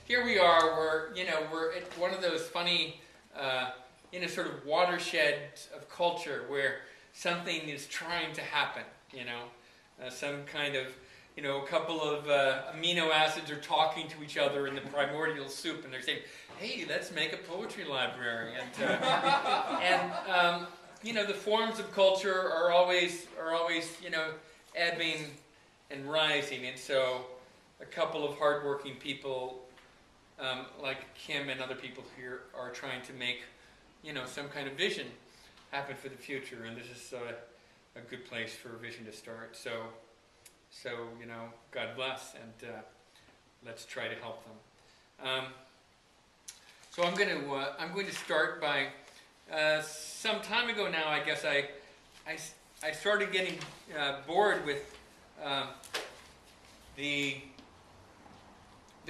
here we are. We're at one of those funny, sort of watersheds of culture where something is trying to happen. Some kind of, a couple of amino acids are talking to each other in the primordial soup, and they're saying, "Hey, let's make a poetry library." And the forms of culture are always ebbing and rising, and so a couple of hardworking people like Kim and other people here are trying to make some kind of vision happen for the future, and this is a good place for a vision to start. So God bless, and let's try to help them. So I'm going to start by some time ago now. I guess I started getting bored with the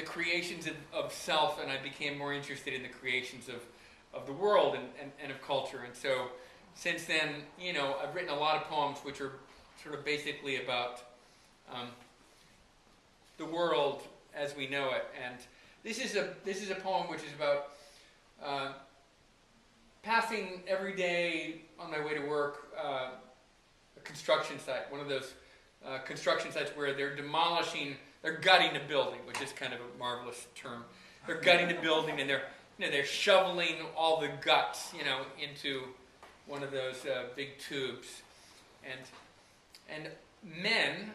creations of self, and I became more interested in the creations of the world and of culture. And so since then, I've written a lot of poems which are sort of basically about the world as we know it. And this is a poem which is about passing every day on my way to work a construction site, one of those construction sites where they're gutting a building, which is kind of a marvelous term. They're gutting a building, and they're shoveling all the guts, into one of those big tubes, and men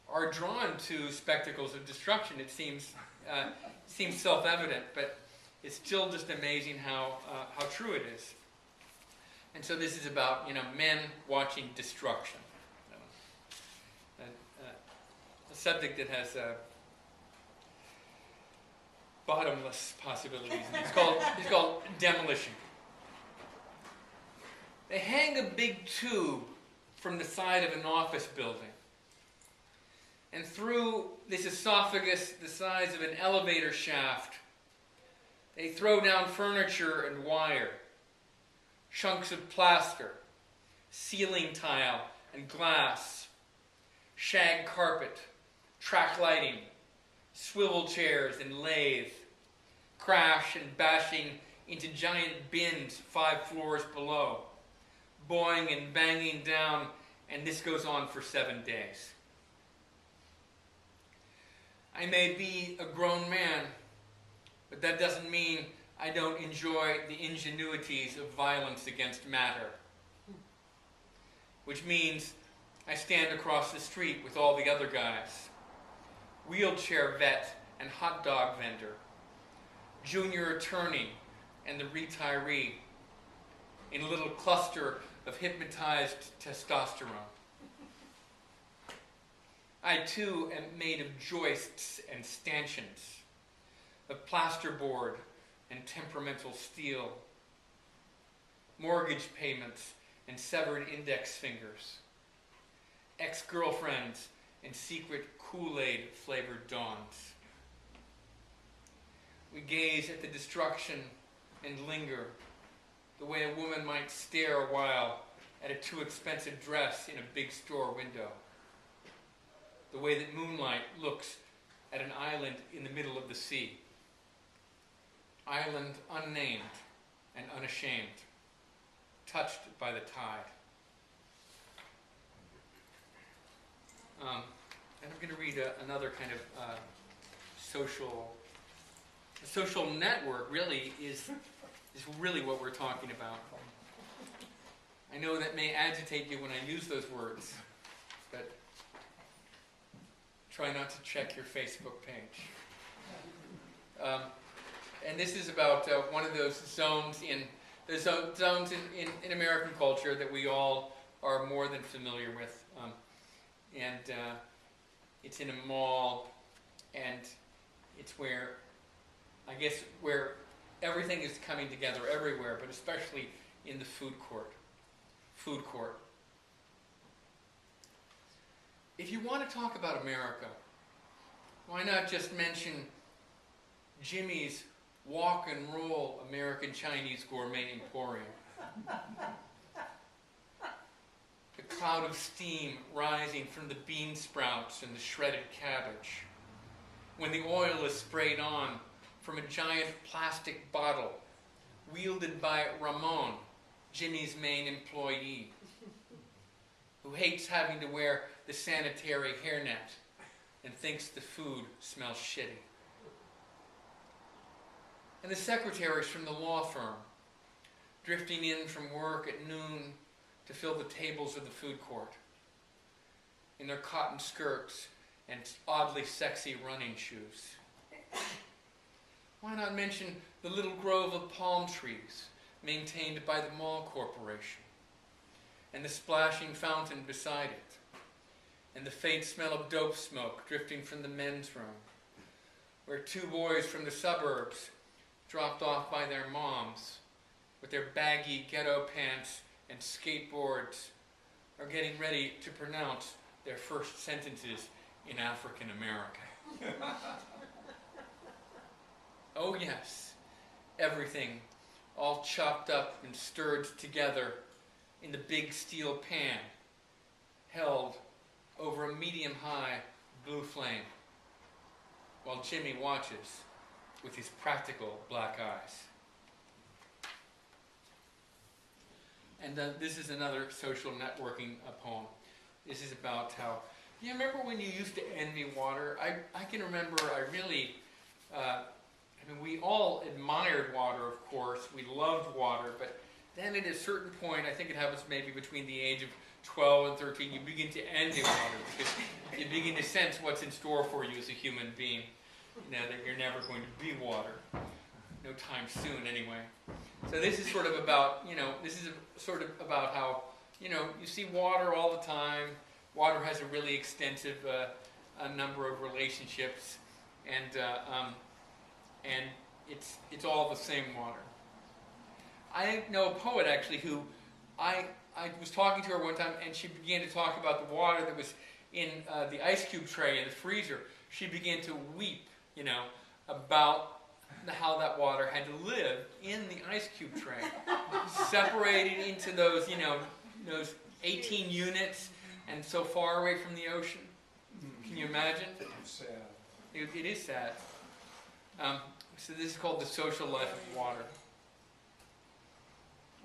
are drawn to spectacles of destruction. It seems self-evident, but it's still just amazing how true it is. And so this is about men watching destruction. A subject that has bottomless possibilities. It's called demolition. They hang a big tube from the side of an office building, and through this esophagus the size of an elevator shaft, they throw down furniture and wire, chunks of plaster, ceiling tile and glass, shag carpet, track lighting, swivel chairs and lathe, crash and bashing into giant bins 5 floors below, boing and banging down, and this goes on for 7 days. I may be a grown man, but that doesn't mean I don't enjoy the ingenuities of violence against matter. Which means I stand across the street with all the other guys. Wheelchair vet and hot dog vendor. Junior attorney and the retiree. In a little cluster of hypnotized testosterone. I too am made of joists and stanchions, of plasterboard and temperamental steel, mortgage payments and severed index fingers, ex-girlfriends and secret Kool-Aid flavored dawns. We gaze at the destruction and linger, the way a woman might stare a while at a too expensive dress in a big store window. The way that moonlight looks at an island in the middle of the sea. Island unnamed and unashamed, touched by the tide. And I'm going to read another kind of social network. Really is really what we're talking about. I know that may agitate you when I use those words, but try not to check your Facebook page. And this is about one of those zones in American culture that we all are more than familiar with. And it's in a mall, and it's where everything is coming together everywhere, but especially in the food court. If you want to talk about America, why not just mention Jimmy's Walk and Roll American Chinese Gourmet Emporium? The cloud of steam rising from the bean sprouts and the shredded cabbage. when the oil is sprayed on from a giant plastic bottle wielded by Ramon, Jimmy's main employee, who hates having to wear the sanitary hairnet and thinks the food smells shitty. And the secretaries from the law firm, drifting in from work at noon to fill the tables of the food court, in their cotton skirts and oddly sexy running shoes. Why not mention the little grove of palm trees maintained by the mall corporation, and the splashing fountain beside it, and the faint smell of dope smoke drifting from the men's room, where two boys from the suburbs, dropped off by their moms, with their baggy ghetto pants and skateboards, are getting ready to pronounce their first sentences in African America. Oh yes, everything all chopped up and stirred together in the big steel pan, held over a medium-high blue flame, while Jimmy watches with his practical black eyes. And this is another social networking poem. This is about how, you remember when you used to envy water? I can remember I really, we all admired water, of course. We loved water, but then at a certain point, I think it happens maybe between the age of 12 and 13, you begin to envy water because you begin to sense what's in store for you as a human being. That you're never going to be water. No time soon, anyway. So this is sort of about, how, you see water all the time. Water has a really extensive a number of relationships, and it's all the same water. I know a poet actually who I was talking to her one time, and she began to talk about the water that was in the ice cube tray in the freezer. She began to weep, about how that water had to live in the ice cube tray, separated into those, those 18 units, and so far away from the ocean. Can you imagine? It's sad. It is sad. So this is called the social life of water.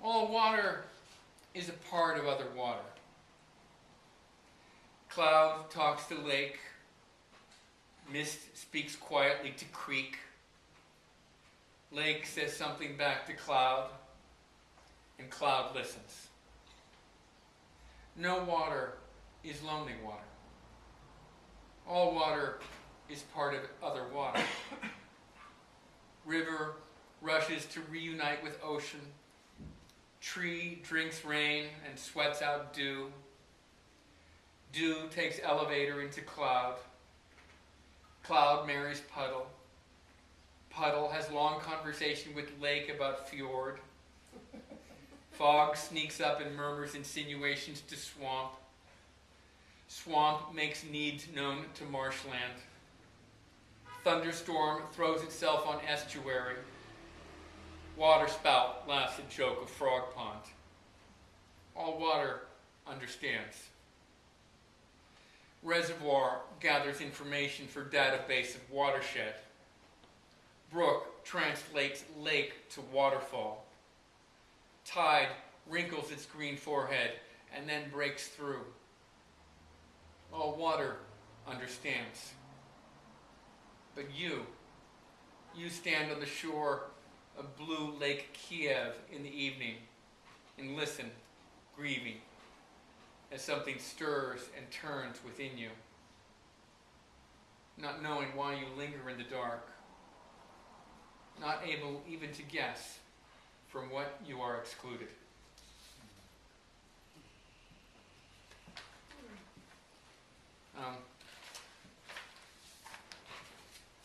All water is a part of other water. Cloud talks to lake. Mist speaks quietly to creek. Lake says something back to cloud, and cloud listens. No water is lonely water. All water is part of other water. River rushes to reunite with ocean. Tree drinks rain and sweats out dew. Dew takes elevator into cloud. Cloud marries puddle. Puddle has long conversation with lake about fjord. Fog sneaks up and murmurs insinuations to swamp. Swamp makes needs known to marshland. Thunderstorm throws itself on estuary. Waterspout laughs a joke of frog pond. All water understands. Reservoir gathers information for database of watershed. Brook translates lake to waterfall. Tide wrinkles its green forehead and then breaks through. All water understands. But you stand on the shore of blue Lake Kiev in the evening and listen, grieving, as something stirs and turns within you, not knowing why you linger in the dark, not able even to guess from what you are excluded.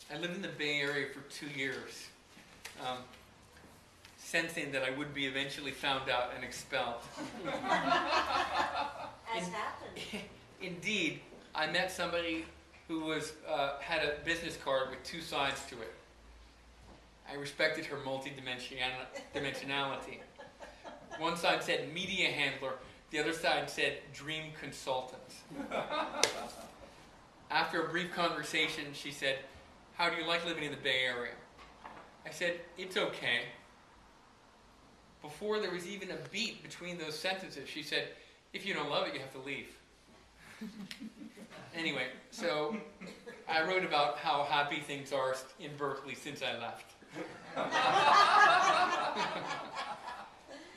I lived in the Bay Area for 2 years, sensing that I would be eventually found out and expelled. As happened. Indeed, I met somebody who was had a business card with 2 sides to it. I respected her multi-dimensionality. One side said media handler, the other side said dream consultant. After a brief conversation, she said, how do you like living in the Bay Area? I said, it's okay. Before there was even a beat between those sentences, she said, if you don't love it, you have to leave. Anyway, so I wrote about how happy things are in Berkeley since I left.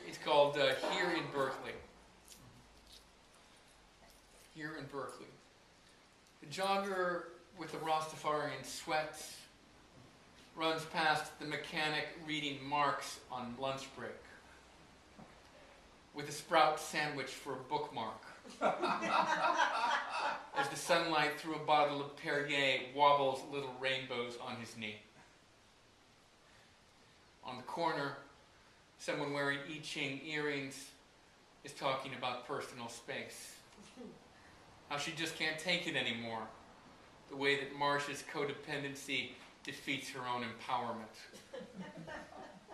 It's called Here in Berkeley. Here in Berkeley. The jogger with the Rastafarian sweats runs past the mechanic reading Marx on lunch break with a sprout sandwich for a bookmark. As the sunlight through a bottle of Perrier wobbles little rainbows on his knee. On the corner, someone wearing I Ching earrings is talking about personal space. How she just can't take it anymore. The way that Marcia's codependency defeats her own empowerment.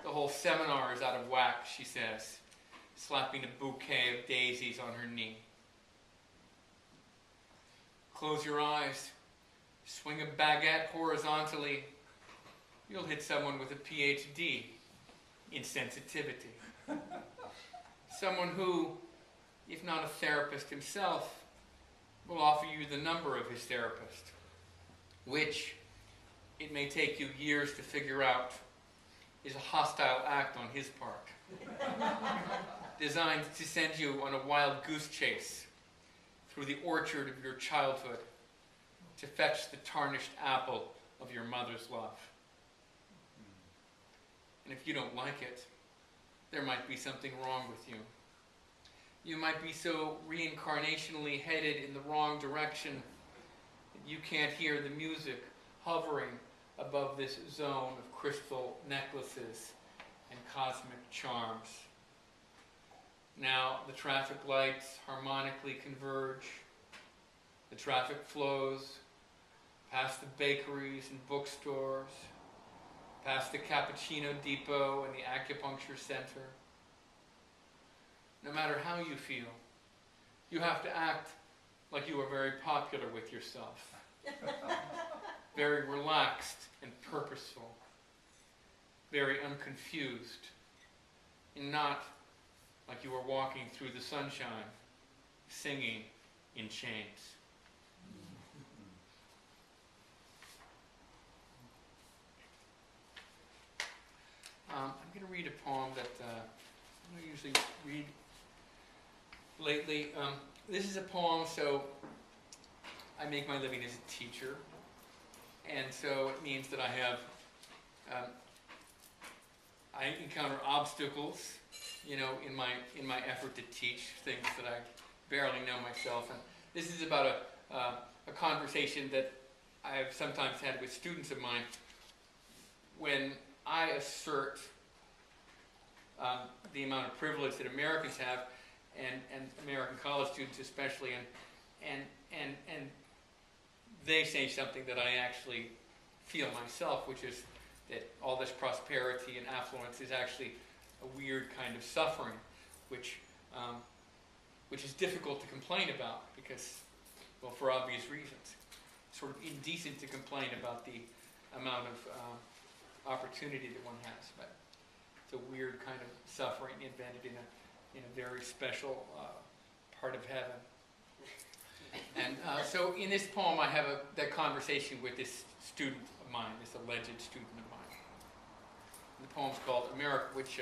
The whole seminar is out of whack, she says, slapping a bouquet of daisies on her knee. Close your eyes, swing a baguette horizontally, you'll hit someone with a PhD in sensitivity. Someone who, if not a therapist himself, will offer you the number of his therapist, which, it may take you years to figure out, is a hostile act on his part, designed to send you on a wild goose chase through the orchard of your childhood to fetch the tarnished apple of your mother's love. And if you don't like it, there might be something wrong with you. You might be so reincarnationally headed in the wrong direction that you can't hear the music hovering above this zone of crystal necklaces and cosmic charms. Now the traffic lights harmonically converge. The traffic flows past the bakeries and bookstores, past the cappuccino depot and the acupuncture center. No matter how you feel, you have to act like you are very popular with yourself. Very relaxed and purposeful. Very unconfused. And not like you are walking through the sunshine, singing in chains. I'm going to read a poem that I don't usually read lately. This is a poem, so I make my living as a teacher, and so it means that I have I encounter obstacles, you know, in my effort to teach things that I barely know myself. And this is about a conversation that I have sometimes had with students of mine when I assert the amount of privilege that Americans have, and American college students especially, and they say something that I actually feel myself, which is that all this prosperity and affluence is actually a weird kind of suffering, which is difficult to complain about because, well, for obvious reasons. It's sort of indecent to complain about the amount of opportunity that one has, but it's a weird kind of suffering invented in a very special part of heaven. And so in this poem I have that conversation with this student of mine, this alleged student of mine. And the poem's called America, which,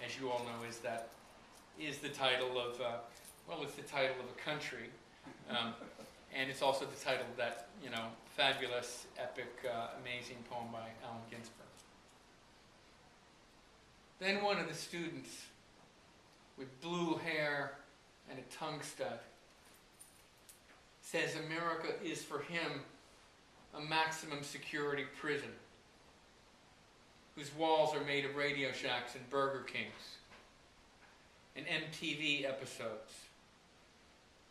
as you all know, is the title of, well, it's the title of a country. And it's also the title of that, you know, fabulous, epic, amazing poem by Allen Ginsberg. Then one of the students with blue hair and a tongue stud says America is for him a maximum security prison whose walls are made of Radio Shacks and Burger Kings and MTV episodes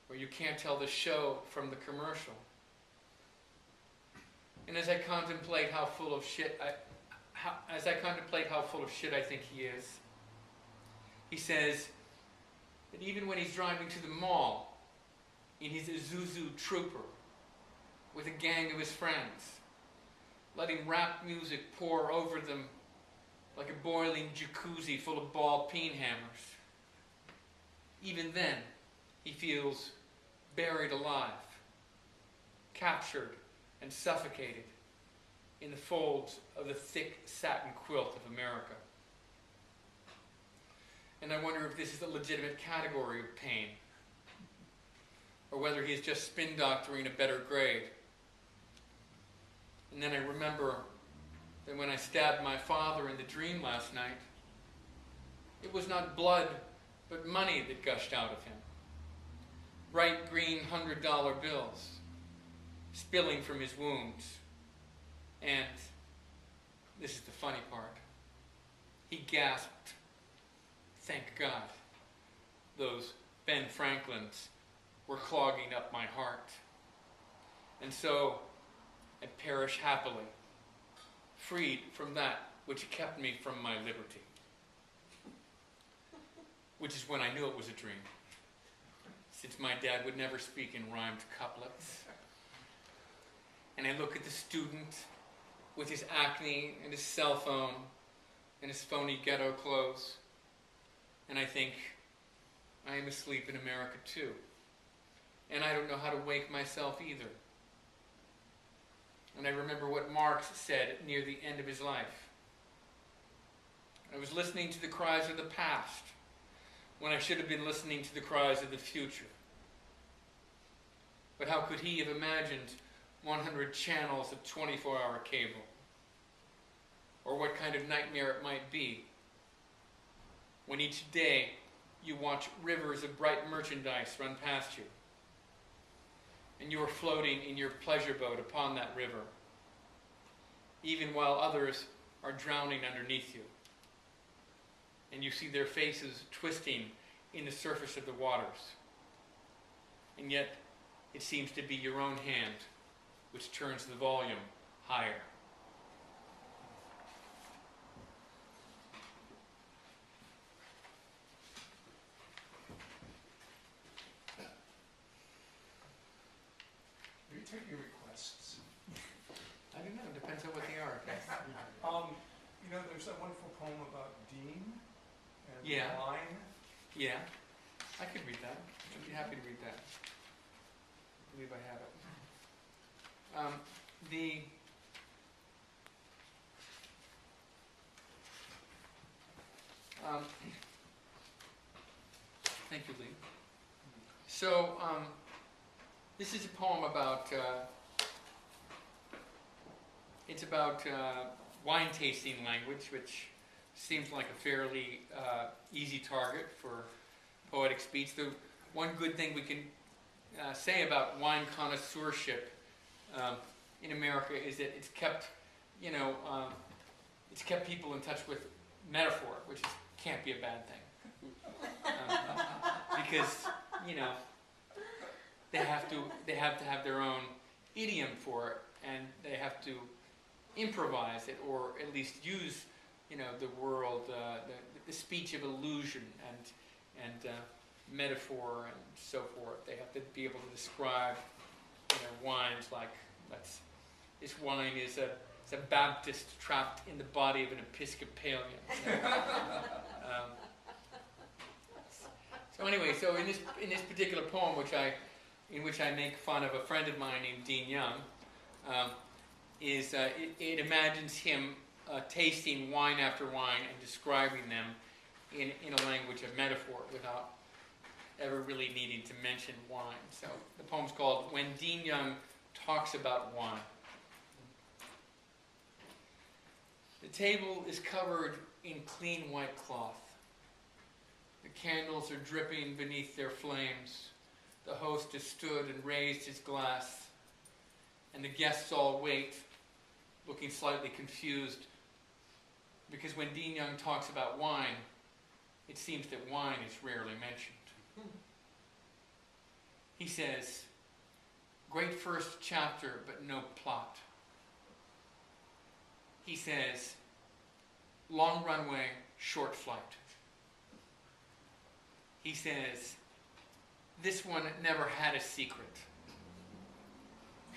where you can't tell the show from the commercial. And as I contemplate how full of shit I think he is, he says that even when he's driving to the mall in his Isuzu Trooper with a gang of his friends, letting rap music pour over them like a boiling jacuzzi full of ball-peen hammers. Even then, he feels buried alive, captured and suffocated in the folds of the thick satin quilt of America. And I wonder if this is a legitimate category of pain, or whether he is just spin-doctoring a better grade. And then I remember that when I stabbed my father in the dream last night, it was not blood, but money that gushed out of him. Bright green $100 bills spilling from his wounds. And this is the funny part. He gasped, "Thank God, those Ben Franklins were clogging up my heart." And so I perish happily, freed from that which kept me from my liberty. Which is when I knew it was a dream, since my dad would never speak in rhymed couplets. And I look at the student with his acne and his cell phone and his phony ghetto clothes, and I think, I am asleep in America too. And I don't know how to wake myself either. And I remember what Marx said near the end of his life. I was listening to the cries of the past when I should have been listening to the cries of the future. But how could he have imagined 100 channels of 24-hour cable? Or what kind of nightmare it might be when each day you watch rivers of bright merchandise run past you, and you are floating in your pleasure boat upon that river, even while others are drowning underneath you, and you see their faces twisting in the surface of the waters, and yet it seems to be your own hand which turns the volume higher. Are you taking requests? I don't know, it depends on what they are. You know, there's that wonderful poem about Dean and Yeah. wine. Yeah, I could read that. I'd be happy to read that. I believe I have it. Thank you, Lee. So, this is a poem about, it's about wine tasting language, which seems like a fairly easy target for poetic speech. The one good thing we can say about wine connoisseurship in America is that it's kept, it's kept people in touch with metaphor, which can't be a bad thing. Because, they have to have their own idiom for it, and they have to improvise it, or at least use, the world, the speech of illusion and metaphor and so forth. They have to be able to describe, wines like, this wine is a Baptist trapped in the body of an Episcopalian. So anyway, so in this particular poem, in which I make fun of a friend of mine named Dean Young, it imagines him tasting wine after wine and describing them in a language of metaphor without ever really needing to mention wine. So the poem's called "When Dean Young Talks About Wine." The table is covered in clean white cloth. The candles are dripping beneath their flames. The host has stood and raised his glass, and the guests all wait, looking slightly confused, because when Dean Young talks about wine, it seems that wine is rarely mentioned. He says, "Great first chapter, but no plot." He says, "Long runway, short flight." He says, "This one never had a secret."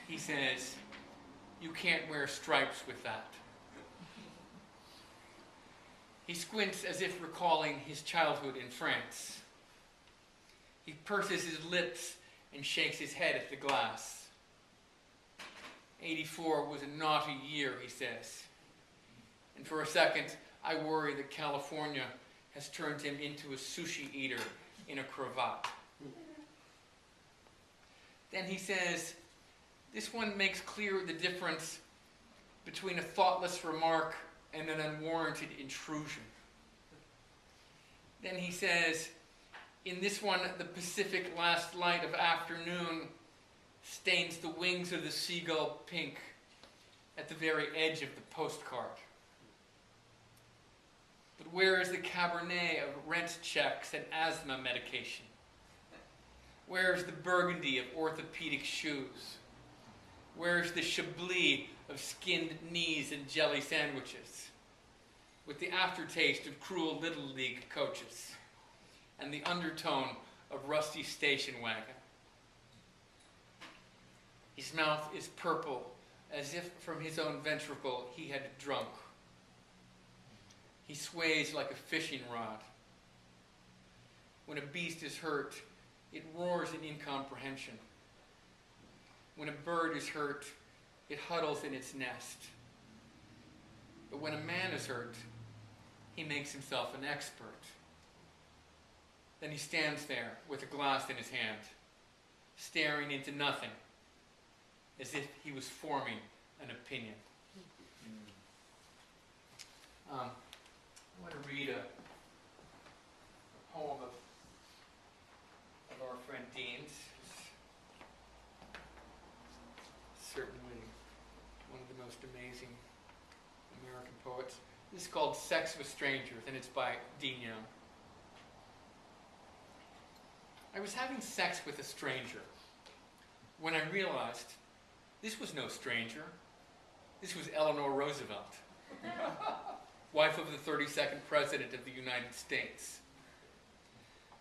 He says, You can't wear stripes with that. He squints as if recalling his childhood in France. He purses his lips and shakes his head at the glass. 84 was a naughty year, he says. And for a second, I worry that California has turned him into a sushi eater in a cravat. Then he says, this one makes clear the difference between a thoughtless remark and an unwarranted intrusion. Then he says, in this one, the Pacific last light of afternoon stains the wings of the seagull pink at the very edge of the postcard. But where is the Cabernet of rent checks and asthma medication? Where is the Burgundy of orthopedic shoes? Where is the Chablis of skinned knees and jelly sandwiches? With the aftertaste of cruel Little League coaches and the undertone of rusty station wagon. His mouth is purple, as if from his own ventricle he had drunk. He sways like a fishing rod. When a beast is hurt, it roars in incomprehension. When a bird is hurt, it huddles in its nest. But when a man is hurt, he makes himself an expert. Then he stands there with a glass in his hand, staring into nothing, as if he was forming an opinion. I want to read a poem of our friend Dean's. Certainly one of the most amazing American poets. This is called Sex with Strangers, and it's by Dean Young. I was having sex with a stranger when I realized this was no stranger. This was Eleanor Roosevelt, wife of the 32nd President of the United States.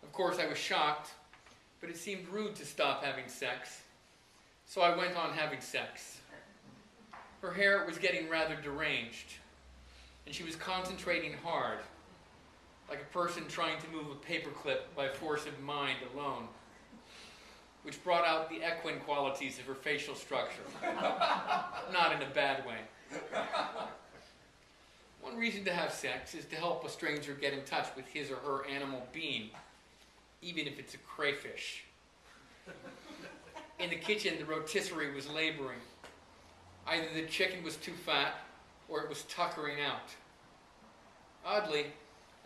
Of course, I was shocked, but it seemed rude to stop having sex, so I went on having sex. Her hair was getting rather deranged, and she was concentrating hard, like a person trying to move a paperclip by force of mind alone, which brought out the equine qualities of her facial structure, not in a bad way. One reason to have sex is to help a stranger get in touch with his or her animal being, even if it's a crayfish. In the kitchen, the rotisserie was laboring. Either the chicken was too fat, or it was tuckering out. Oddly,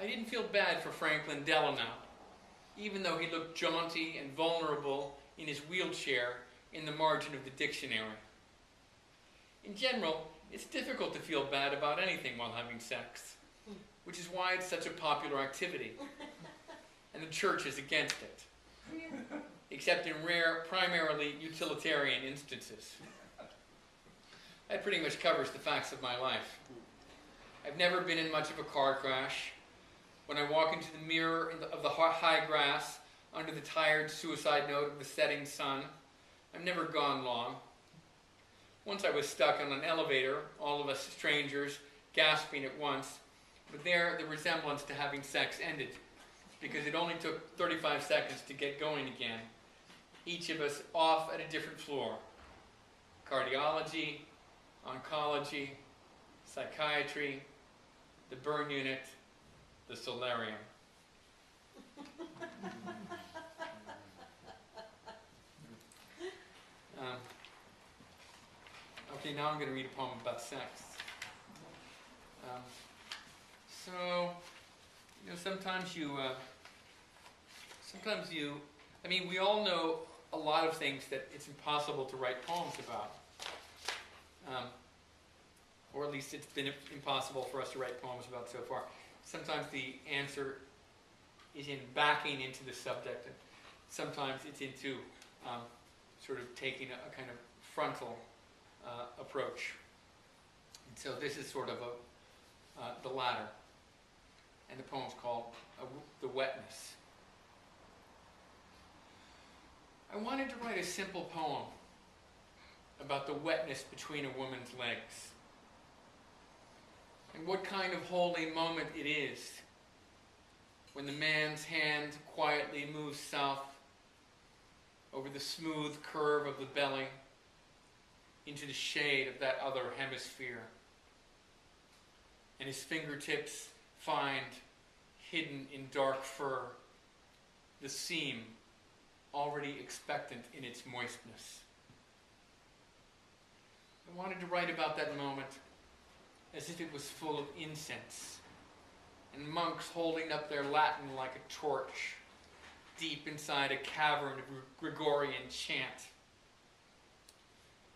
I didn't feel bad for Franklin Delano, even though he looked jaunty and vulnerable in his wheelchair in the margin of the dictionary. In general, it's difficult to feel bad about anything while having sex, which is why it's such a popular activity, and the church is against it, except in rare, primarily utilitarian instances. That pretty much covers the facts of my life. I've never been in much of a car crash. When I walk into the mirror of the high grass under the tired suicide note of the setting sun, I've never gone long. Once I was stuck on an elevator, all of us strangers, gasping at once, but there the resemblance to having sex ended, because it only took 35 seconds to get going again, each of us off at a different floor. Cardiology, oncology, psychiatry, the burn unit, the solarium. Okay, now I'm going to read a poem about sex. Sometimes I mean, we all know a lot of things that it's impossible to write poems about. Or at least it's been impossible for us to write poems about so far. Sometimes the answer is in backing into the subject, and sometimes it's into sort of taking a kind of frontal approach. And so this is sort of the latter. And the poem's called The Wetness. I wanted to write a simple poem, about the wetness between a woman's legs. And what kind of holy moment it is when the man's hand quietly moves south over the smooth curve of the belly into the shade of that other hemisphere. And his fingertips find, hidden in dark fur, the seam already expectant in its moistness. I wanted to write about that moment as if it was full of incense, and monks holding up their Latin like a torch, deep inside a cavern of Gregorian chant.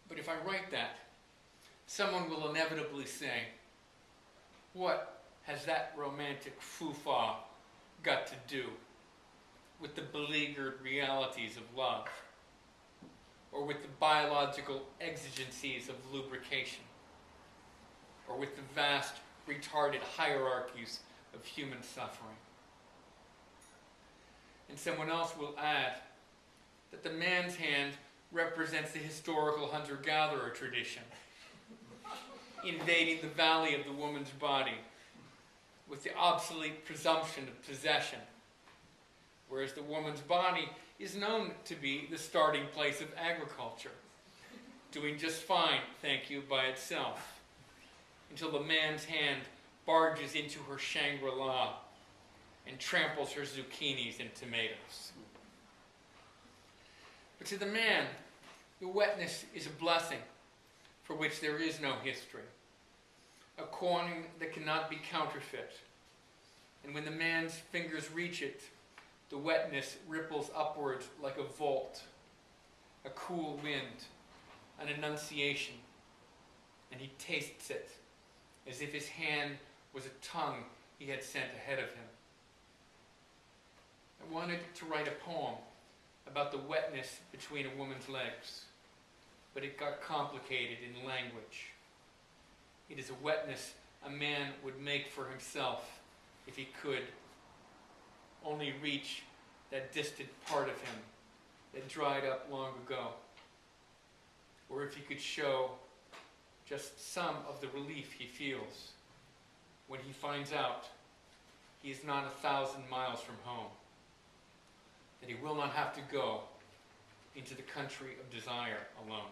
But if I write that, someone will inevitably say, what has that romantic foo-fa got to do with the beleaguered realities of love, or with the biological exigencies of lubrication, or with the vast, retarded hierarchies of human suffering? And someone else will add that the man's hand represents the historical hunter-gatherer tradition, invading the valley of the woman's body with the obsolete presumption of possession, whereas the woman's body is known to be the starting place of agriculture, doing just fine, thank you, by itself, until the man's hand barges into her Shangri-La and tramples her zucchinis and tomatoes. But to the man, the wetness is a blessing for which there is no history, a coin that cannot be counterfeit. And when the man's fingers reach it, the wetness ripples upwards like a vault, a cool wind, an annunciation, and he tastes it as if his hand was a tongue he had sent ahead of him. I wanted to write a poem about the wetness between a woman's legs, but it got complicated in language. It is a wetness a man would make for himself if he could only reach that distant part of him that dried up long ago, or if he could show just some of the relief he feels when he finds out he is not 1,000 miles from home, that he will not have to go into the country of desire alone.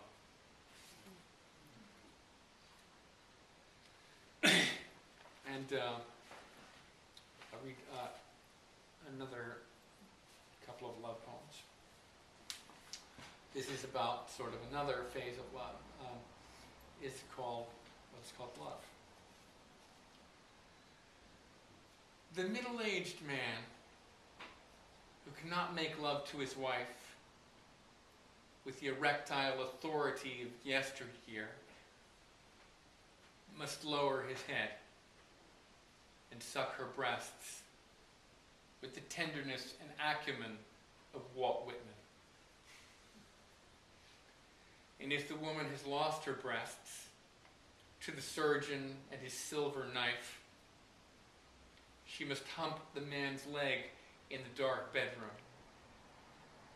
And I'll read another couple of love poems. This is about sort of another phase of love. It's called, what's called love. The middle-aged man who cannot make love to his wife with the erectile authority of yesteryear must lower his head and suck her breasts with the tenderness and acumen of Walt Whitman. And if the woman has lost her breasts to the surgeon and his silver knife, she must hump the man's leg in the dark bedroom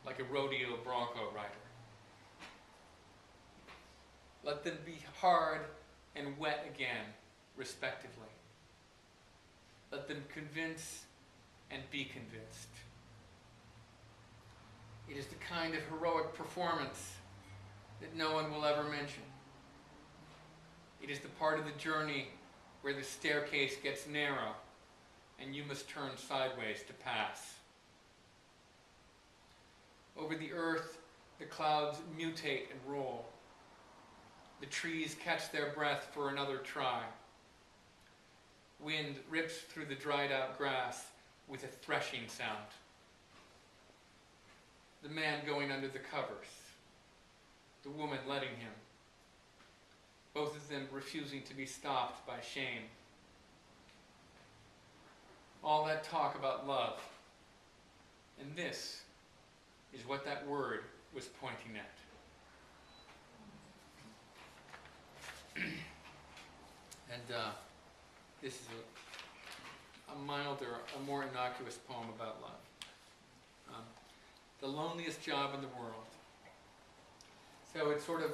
like a rodeo bronco rider. Let them be hard and wet again, respectively. Let them convince and be convinced. It is the kind of heroic performance that no one will ever mention. It is the part of the journey where the staircase gets narrow and you must turn sideways to pass. Over the earth, the clouds mutate and roll. The trees catch their breath for another try. Wind rips through the dried out grass with a threshing sound. The man going under the covers, the woman letting him, both of them refusing to be stopped by shame. All that talk about love, and this is what that word was pointing at. And this is a milder, a more innocuous poem about love. The loneliest job in the world. So it's sort of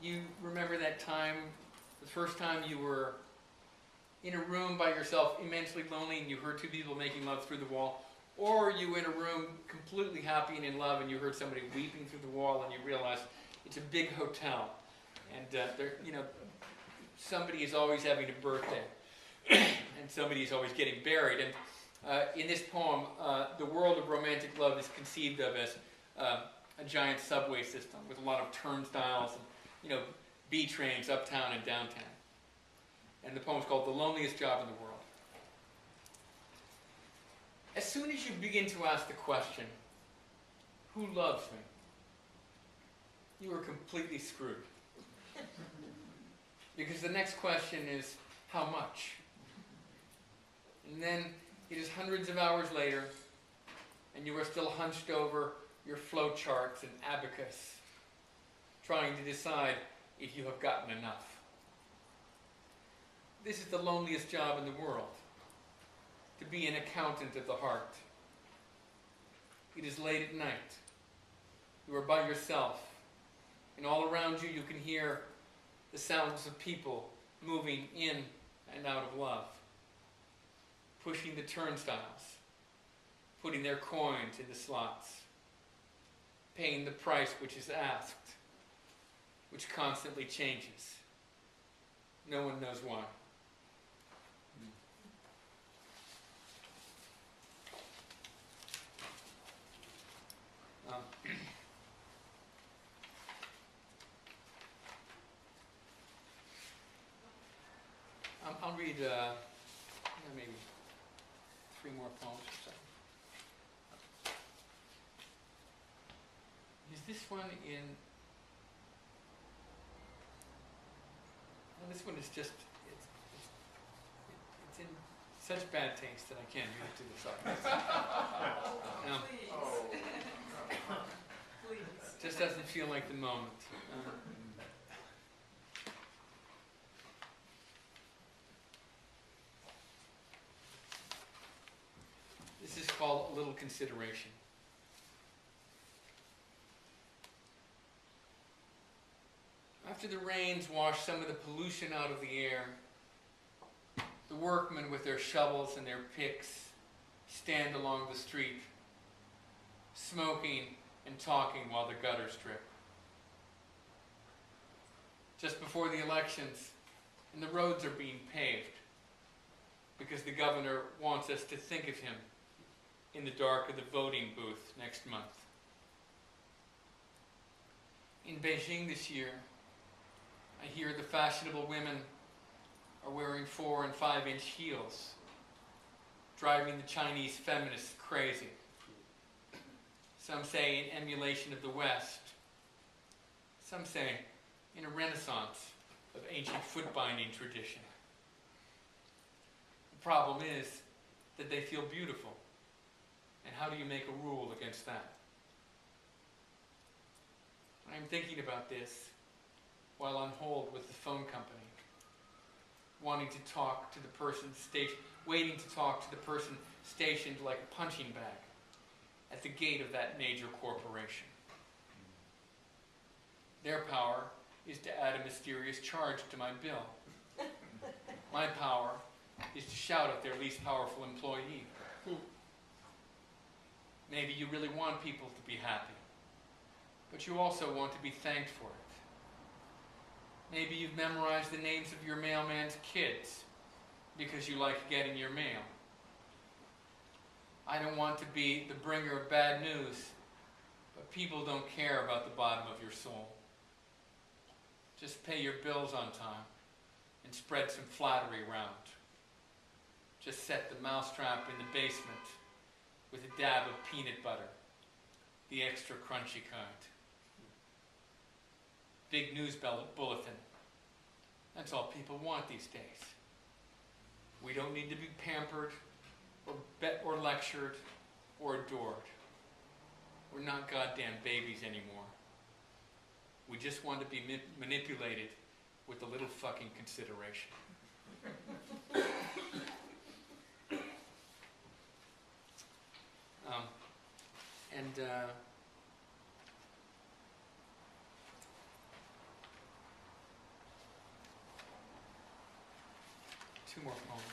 You remember that time, the first time you were in a room by yourself, immensely lonely, and you heard two people making love through the wall, or you were in a room completely happy and in love, and you heard somebody weeping through the wall, and you realized it's a big hotel, and somebody is always having a birthday, and somebody is always getting buried. And in this poem, the world of romantic love is conceived of as a giant subway system with a lot of turnstiles and B trains uptown and downtown. And the poem's called "The Loneliest Job in the World." As soon as you begin to ask the question, who loves me? You are completely screwed. Because the next question is, how much? And then it is hundreds of hours later, and you are still hunched over your flow charts and abacus, trying to decide if you have gotten enough. This is the loneliest job in the world, to be an accountant of the heart. It is late at night. You are by yourself, and all around you you can hear the sounds of people moving in and out of love, pushing the turnstiles, putting their coins in the slots, paying the price which is asked, which constantly changes. No one knows why. I'll read maybe 3 more poems or so. Is this one in... Well, this one is just... It's in such bad taste that I can't read it to this audience. Please. Just doesn't feel like the moment. This is called A Little Consideration. After the rains wash some of the pollution out of the air, the workmen with their shovels and their picks stand along the street, smoking and talking while the gutters drip. Just before the elections, and the roads are being paved, because the governor wants us to think of him in the dark of the voting booth next month. In Beijing this year, I hear the fashionable women are wearing 4- and 5-inch heels, driving the Chinese feminists crazy. Some say in emulation of the West. Some say in a renaissance of ancient foot-binding tradition. The problem is that they feel beautiful. And how do you make a rule against that? I'm thinking about this while on hold with the phone company, wanting to talk to the person waiting to talk to the person stationed like a punching bag at the gate of that major corporation. Their power is to add a mysterious charge to my bill. My power is to shout at their least powerful employee. Maybe you really want people to be happy, but you also want to be thanked for it. Maybe you've memorized the names of your mailman's kids because you like getting your mail. I don't want to be the bringer of bad news, but people don't care about the bottom of your soul. Just pay your bills on time and spread some flattery around. Just set the mousetrap in the basement with a dab of peanut butter, the extra crunchy kind. Big news bulletin. That's all people want these days. We don't need to be pampered or lectured or adored. We're not goddamn babies anymore. We just want to be manipulated with a little fucking consideration. two more poems.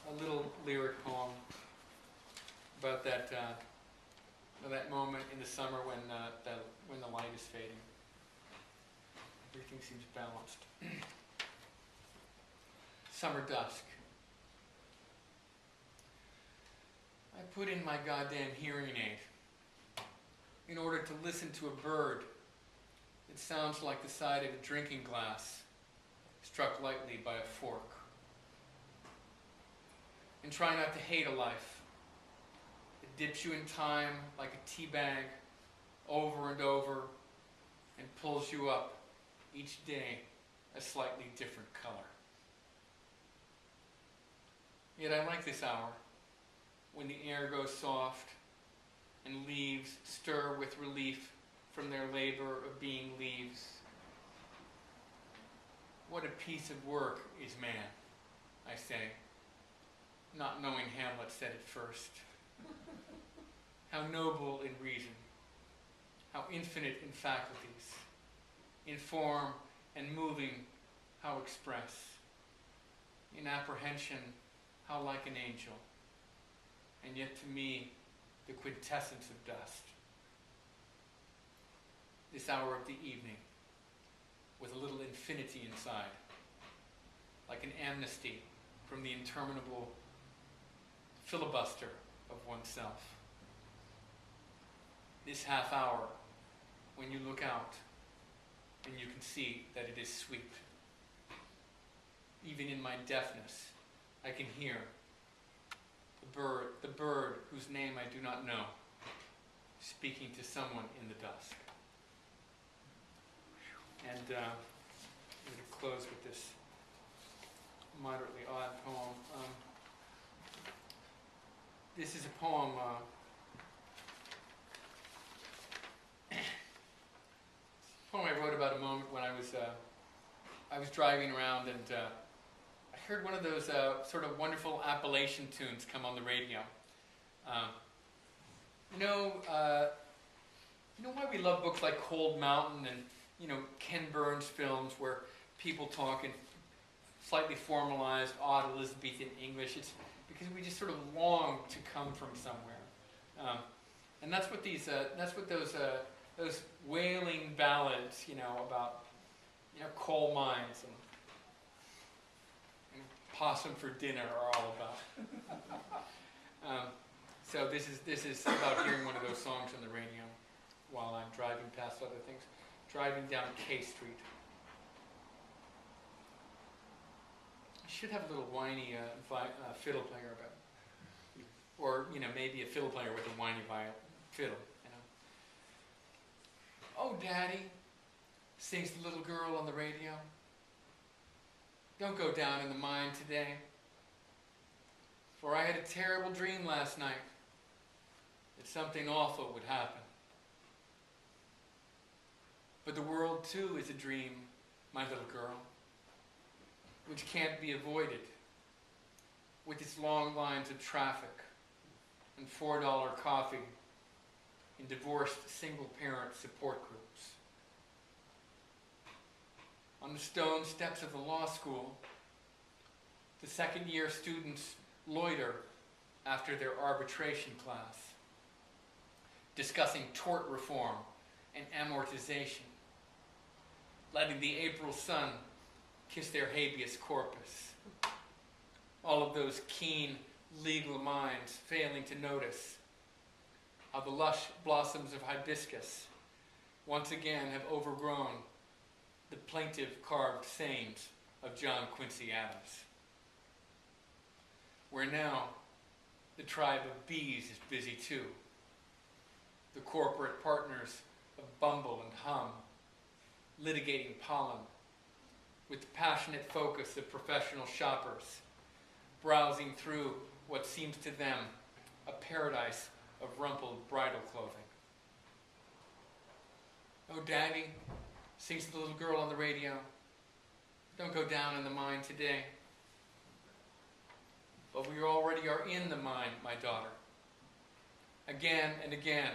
A little lyric poem about that that moment in the summer when the light is fading. Everything seems balanced. Summer dusk. I put in my goddamn hearing aid in order to listen to a bird that sounds like the side of a drinking glass struck lightly by a fork. And try not to hate a life. It dips you in time like a tea bag over and over and pulls you up each day a slightly different color. Yet I like this hour when the air goes soft and leaves stir with relief from their labor of being leaves. What a piece of work is man, I say, not knowing Hamlet said it first. How noble in reason, how infinite in faculties, in form and moving, how express, in apprehension, how like an angel, and yet to me, the quintessence of dust. This hour of the evening, with a little infinity inside, like an amnesty from the interminable filibuster of oneself. This half hour, when you look out, and you can see that it is sweet. Even in my deafness, I can hear the bird whose name I do not know, speaking to someone in the dusk. And I'm going to close with this moderately odd poem. This is a poem I wrote about a moment when I was driving around and I heard one of those sort of wonderful Appalachian tunes come on the radio. You know why we love books like Cold Mountain and Ken Burns films where people talk in slightly formalized, odd Elizabethan English? It's because we just sort of long to come from somewhere, and that's what those wailing ballads, about coal mines and possum for dinner are all about. So this is about hearing one of those songs on the radio while I'm driving past other things, driving down K Street. I should have a little whiny fiddle player about it. Or, maybe a fiddle player with a whiny fiddle, Oh, Daddy, sings the little girl on the radio. Don't go down in the mine today. For I had a terrible dream last night that something awful would happen. But the world, too, is a dream, my little girl, which can't be avoided, with its long lines of traffic and $4 coffee in divorced single-parent support groups. On the stone steps of the law school, the second-year students loiter after their arbitration class, discussing tort reform and amortization, letting the April sun kiss their habeas corpus. All of those keen legal minds failing to notice how the lush blossoms of hibiscus once again have overgrown the plaintive carved sayings of John Quincy Adams. Where now the tribe of bees is busy too. The corporate partners of Bumble and Hum, litigating pollen, with the passionate focus of professional shoppers, browsing through what seems to them a paradise of rumpled bridal clothing. Oh, Daddy, sings the little girl on the radio, don't go down in the mine today. But we already are in the mine, my daughter. Again and again,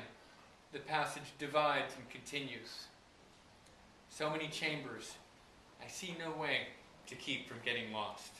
the passage divides and continues. So many chambers, I see no way to keep from getting lost.